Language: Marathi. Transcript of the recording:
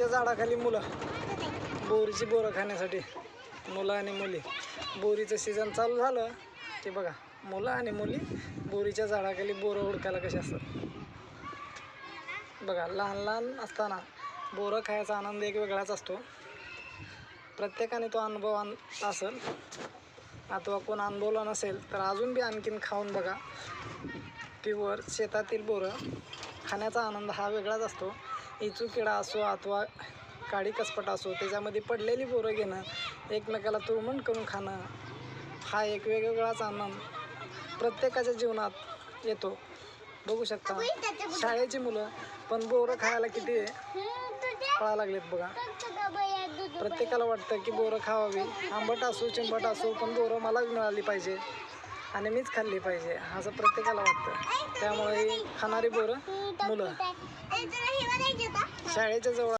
बोरीच्या झाडाखाली मुलं बोरीची बोरं खाण्यासाठी मुलं आणि मुली. बोरीचं सीझन चालू झालं की बघा मुलं आणि मुली बोरीच्या झाडाखाली बोरं हुडकायला कसे असतात बघा. लहान लहान असताना बोरं खायचा आनंद एक वेगळाच असतो. प्रत्येकाने तो अनुभव असेल अथवा कोण अनुभवला नसेल तर अजून बी आणखीन खाऊन बघा. प्युअर शेतातील बोरं खाण्याचा आनंद हा वेगळाच असतो. इचू किडा असो अथवा काळी कसपट असो, त्याच्यामध्ये पडलेली बोरं घेणं, एकमेकाला तुळमण करून खाणं हा एक वेगवेगळाच आनंद प्रत्येकाच्या जीवनात येतो. बघू शकता शाळेची मुलं पण बोरं खायला किती पळायला लागलेत बघा. प्रत्येकाला वाटतं की बोरं खावावी, आंबट असो चिंबट असो पण बोरं मलाच मिळाली पाहिजे आणि मीच खाल्ली पाहिजे असं प्रत्येकाला वाटतं. त्यामुळे खाणारी बोरं मुलं शाळेच्या जवळ